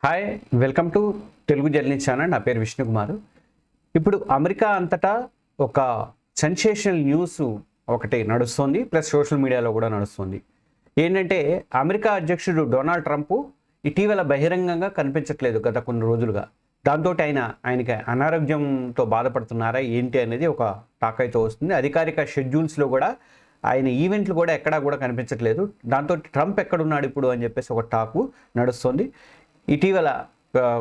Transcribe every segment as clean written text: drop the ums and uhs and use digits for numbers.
Hi, welcome to Telugu journey channel. నా పేరు విష్ణుకుమార్. ఇప్పుడు అమెరికా అంతటా ఒక సెన్సేషనల్ న్యూస్ ఒకటి నడుస్తుంది, ప్లస్ సోషల్ మీడియాలో కూడా నడుస్తుంది. ఏంటంటే అమెరికా అధ్యక్షుడు డొనాల్డ్ ట్రంప్ ఇటీవల బహిరంగంగా కనిపించట్లేదు గత కొన్ని రోజులుగా. దాంతో ఆయనకి అనారోగ్యంతో బాధపడుతున్నారా ఏంటి అనేది ఒక టాక్ అయితే వస్తుంది. అధికారిక షెడ్యూల్స్లో కూడా ఆయన ఈవెంట్లు కూడా ఎక్కడా కూడా కనిపించట్లేదు. దాంతో ట్రంప్ ఎక్కడున్నాడు ఇప్పుడు అని చెప్పేసి ఒక టాకు నడుస్తుంది. ఇటీవల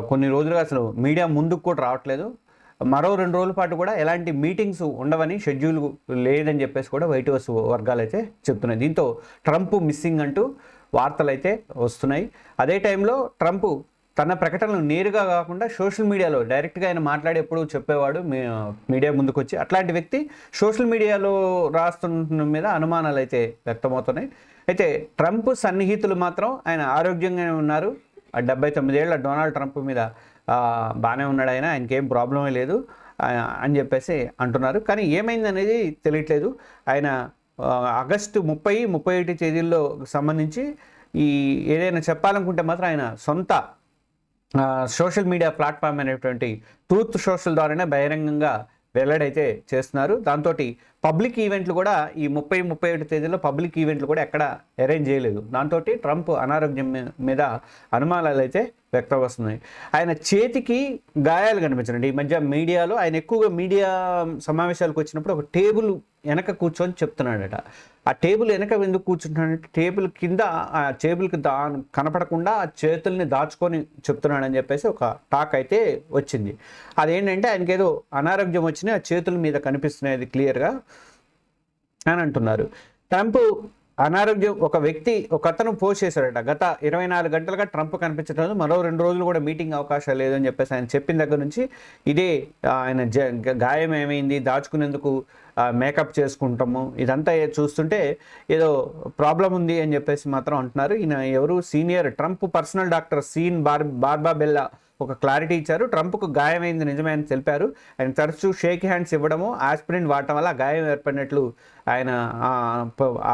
కొన్ని రోజులుగా అసలు మీడియా ముందుకు కూడా రావట్లేదు. మరో 2 రోజుల పాటు కూడా ఎలాంటి మీటింగ్స్ ఉండవని, షెడ్యూల్ లేదని చెప్పేసి కూడా వైట్ హౌస్ వర్గాలు అయితే చెప్తున్నాయి. దీంతో ట్రంప్ మిస్సింగ్ అంటూ వార్తలు అయితే వస్తున్నాయి. అదే టైంలో ట్రంప్ తన ప్రకటనలు నేరుగా కాకుండా సోషల్ మీడియాలో డైరెక్ట్గా ఆయన మాట్లాడేప్పుడు చెప్పేవాడు మీడియా ముందుకు వచ్చి. అట్లాంటి వ్యక్తి సోషల్ మీడియాలో రాస్తున్న మీద అనుమానాలు అయితే వ్యక్తమవుతున్నాయి. అయితే ట్రంప్ సన్నిహితులు మాత్రం ఆయన ఆరోగ్యంగానే ఉన్నారు, 79 ఏళ్ల డొనాల్డ్ ట్రంప్ మీద బాగానే ఉన్నాడు, ఆయనకి ఏం ప్రాబ్లమే లేదు అని చెప్పేసి అంటున్నారు. కానీ ఏమైంది అనేది తెలియట్లేదు. ఆయన ఆగస్టు 30, 31 తేదీల్లో సంబంధించి ఏదైనా చెప్పాలనుకుంటే మాత్రం ఆయన సొంత సోషల్ మీడియా ప్లాట్ఫామ్ అనేటువంటి ట్రూత్ సోషల్ ద్వారానే బహిరంగంగా వెల్లడైతే చేస్తున్నారు. దాంతో పబ్లిక్ ఈవెంట్లు కూడా ఈ 30, 31 తేదీలో పబ్లిక్ ఈవెంట్లు కూడా ఎక్కడ అరేంజ్ చేయలేదు. దాంతో ట్రంప్ అనారోగ్యం మీద అనుమానాలు అయితే వ్యక్తం వస్తున్నాయి. ఆయన చేతికి గాయాలు కనిపించండి. ఈ మధ్య మీడియాలో ఆయన ఎక్కువగా మీడియా సమావేశాలకు వచ్చినప్పుడు ఒక టేబుల్ వెనక కూర్చొని చెప్తున్నాడట. ఆ టేబుల్ వెనక ఎందుకు కూర్చుంటున్నాడంటే టేబుల్ కింద ఆ టేబుల్కి కనపడకుండా ఆ చేతుల్ని దాచుకొని చెప్తున్నాడని చెప్పేసి ఒక టాక్ అయితే వచ్చింది. అదేంటంటే ఆయనకి ఏదో అనారోగ్యం వచ్చినాయి, ఆ చేతుల మీద కనిపిస్తున్నాయి క్లియర్గా అని అంటున్నారు. ట్రంప్ అనారోగ్యం ఒక అతను పోస్ట్ చేశాడట. గత 24 గంటలుగా ట్రంప్ కనిపించడం, మరో 2 రోజులు కూడా మీటింగ్ అవకాశం లేదని చెప్పేసి ఆయన చెప్పిన దగ్గర నుంచి ఇదే ఆయన గాయం ఏమైంది, దాచుకునేందుకు మేకప్ చేసుకుంటాము, ఇదంతా చూస్తుంటే ఏదో ప్రాబ్లం ఉంది అని చెప్పేసి మాత్రం అంటున్నారు. ఈయన ఎవరు, సీనియర్ ట్రంప్ పర్సనల్ డాక్టర్ బార్బాబెల్లా ఒక క్లారిటీ ఇచ్చారు. ట్రంప్కు గాయమైంది నిజమే అని తెలిపారు. ఆయన తరచూ షేక్ హ్యాండ్స్ ఇవ్వడము, ఆస్పిరిన్ వాడటం వల్ల గాయం ఏర్పడినట్లు ఆయన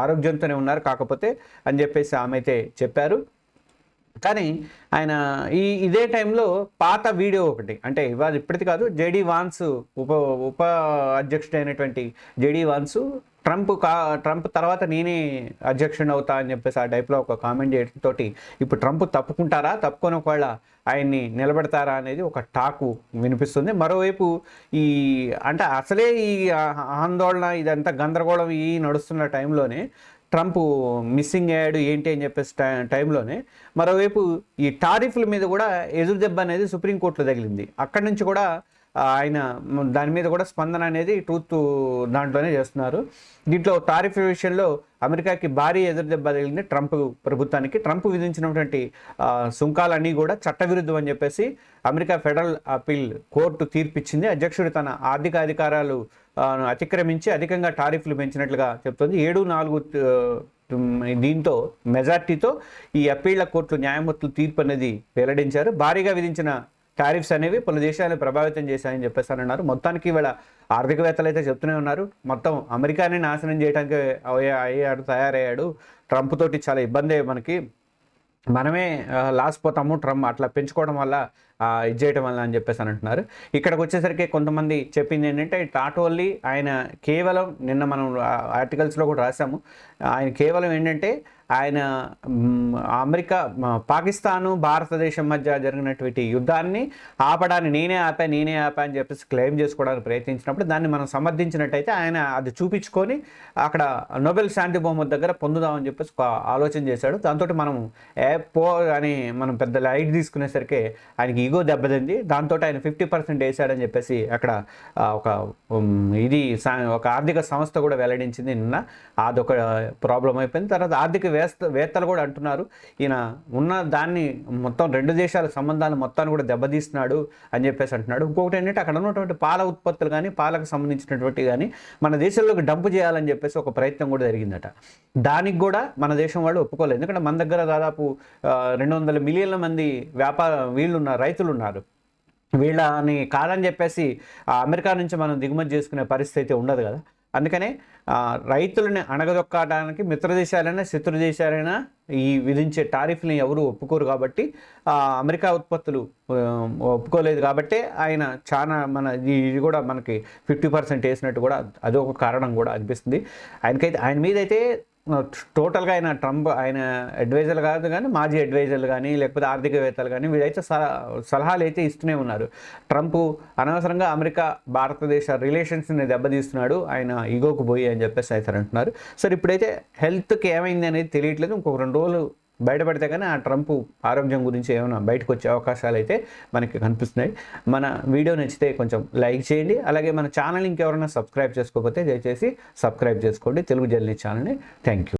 ఆరోగ్యంతోనే ఉన్నారు కాకపోతే అని చెప్పేసి ఆమె అయితే చెప్పారు. కానీ ఆయన ఇదే టైంలో పాత వీడియో ఒకటి, అంటే ఇవాళ ఇప్పటిది కాదు, జేడీ వాన్స్ ఉప అధ్యక్షుడు అయినటువంటి జేడీ వాన్స్ ట్రంప్ తర్వాత నేనే అధ్యక్షుడు అవుతా అని చెప్పేసి ఆ టైప్లో ఒక కామెంట్ చేయడంతో ఇప్పుడు ట్రంప్ తప్పుకొని ఒకవేళ ఆయన్ని నిలబెడతారా అనేది ఒక టాకు వినిపిస్తుంది. మరోవైపు అంటే అసలే ఈ ఆందోళన ఇదంతా గందరగోళం నడుస్తున్న టైంలోనే ట్రంప్ మిస్సింగ్ అయ్యాడు ఏంటి అని చెప్పేసి టైంలోనే మరోవైపు ఈ టారిఫ్ల మీద కూడా ఎదురు దెబ్బ అనేది సుప్రీంకోర్టులో తగిలింది. అక్కడి నుంచి కూడా ఆయన దాని మీద కూడా స్పందన అనేది ట్రూత్ దాంట్లోనే చేస్తున్నారు. దీంట్లో టారిఫ్ విషయంలో అమెరికాకి భారీ ఎదురు దెబ్బ తగిలింది ట్రంప్ ప్రభుత్వానికి. ట్రంప్ విధించినటువంటి సుంకాలన్నీ కూడా చట్టవిరుద్ధం అని చెప్పేసి అమెరికా ఫెడరల్ అపీల్ కోర్టు తీర్పిచ్చింది. అధ్యక్షుడు తన ఆర్థిక అధికారాలు అతిక్రమించి అధికంగా టారిఫ్లు పెంచినట్లుగా చెప్తుంది. 7-4 దీంతో మెజార్టీతో ఈ అప్పీళ్ల కోర్టు న్యాయమూర్తులు తీర్పు అనేది వెల్లడించారు. భారీగా విధించిన టారిఫ్స్ అనేవి పలు దేశాలను ప్రభావితం చేశాయని చెప్పేసి అన్నారు. మొత్తానికి ఇవాళ ఆర్థికవేత్తలు అయితే చెప్తూనే ఉన్నారు, మొత్తం అమెరికాని నాశనం చేయడానికి తయారయ్యాడు ట్రంప్ తోటి, చాలా ఇబ్బంది మనమే లాస్ పోతాము ట్రంప్ అట్లా పెంచుకోవడం వల్ల ఇది చేయడం వల్ల అని చెప్పేసి అంటున్నారు. ఇక్కడికి వచ్చేసరికి కొంతమంది చెప్పింది ఏంటంటే నాట్ ఓన్లీ ఆయన కేవలం నిన్న మనం ఆర్టికల్స్లో కూడా రాసాము, ఆయన కేవలం ఏంటంటే ఆయన అమెరికా పాకిస్తాను భారతదేశం మధ్య జరిగినటువంటి యుద్ధాన్ని ఆపడాన్ని నేనే ఆపా అని చెప్పేసి క్లెయిమ్ చేసుకోవడానికి ప్రయత్నించినప్పుడు దాన్ని మనం సమర్థించినట్టయితే ఆయన అది చూపించుకొని అక్కడ నోబెల్ శాంతి బహుమతి దగ్గర పొందుదామని చెప్పేసి ఒక ఆలోచన చేశాడు. దాంతో మనం అని మనం పెద్ద లైట్ తీసుకునేసరికి ఆయనకి ఈగో దెబ్బతింది. దాంతో ఆయన 50% వేసాడని చెప్పేసి అక్కడ ఒక ఆర్థిక సంస్థ కూడా వెల్లడించింది నిన్న. అదొక ప్రాబ్లం అయిపోయింది. తర్వాత ఆర్థిక వేత్తలు కూడా అంటున్నారు ఈయన ఉన్న దాన్ని మొత్తం 2 దేశాల సంబంధాలు మొత్తాన్ని కూడా దెబ్బతీస్తున్నాడు అని చెప్పేసి అంటున్నాడు. ఇంకొకటి ఏంటంటే అక్కడ ఉన్నటువంటి పాల ఉత్పత్తులు కానీ పాలకు సంబంధించినటువంటి కానీ మన దేశంలోకి డంప్ చేయాలని చెప్పేసి ఒక ప్రయత్నం కూడా జరిగిందట. దానికి కూడా మన దేశం వాళ్ళు ఒప్పుకోలేదు. ఎందుకంటే మన దగ్గర దాదాపు 200 మిలియన్ల మంది రైతులు ఉన్నారు. వీళ్ళని కాదని చెప్పేసి అమెరికా నుంచి మనం దిగుమతి చేసుకునే పరిస్థితి అయితే ఉండదు కదా. అందుకనే రైతులని అణగదొక్కడానికి మిత్ర దేశాలైనా శత్రు దేశాలైనా ఈ విధించే టారిఫ్ని ఎవరు ఒప్పుకోరు కాబట్టి అమెరికా ఉత్పత్తులు ఒప్పుకోలేదు కాబట్టి ఆయన చాలా ఇది కూడా మనకి 50% వేసినట్టు కూడా అదొక కారణం కూడా అనిపిస్తుంది. ఆయన మీద అయితే టోటల్గా ఆయన అడ్వైజర్లు కాదు కానీ మాజీ అడ్వైజర్లు కానీ లేకపోతే ఆర్థికవేత్తలు కానీ వీళ్ళైతే సలహాలు అయితే ఇస్తూనే ఉన్నారు. ట్రంప్ అనవసరంగా అమెరికా భారతదేశ రిలేషన్స్ని దెబ్బతీస్తున్నాడు ఆయన ఈగోకు పోయి అని చెప్పేసి అయితే అంటున్నారు. సరే ఇప్పుడైతే హెల్త్కి ఏమైంది అనేది తెలియట్లేదు. ఇంకొక 2 రోజులు బయటపడితే కానీ ఆ ట్రంప్ ఆరోగ్యం గురించి ఏమైనా బయటకు వచ్చే అవకాశాలు అయితే మనకి కనిపిస్తున్నాయి. మన వీడియో నచ్చితే కొంచెం లైక్ చేయండి. అలాగే మన ఛానల్ ఇంకెవరైనా సబ్స్క్రైబ్ చేసుకోకపోతే దయచేసి సబ్స్క్రైబ్ చేసుకోండి, తెలుగు జర్నీ ఛానల్ని. Thank you.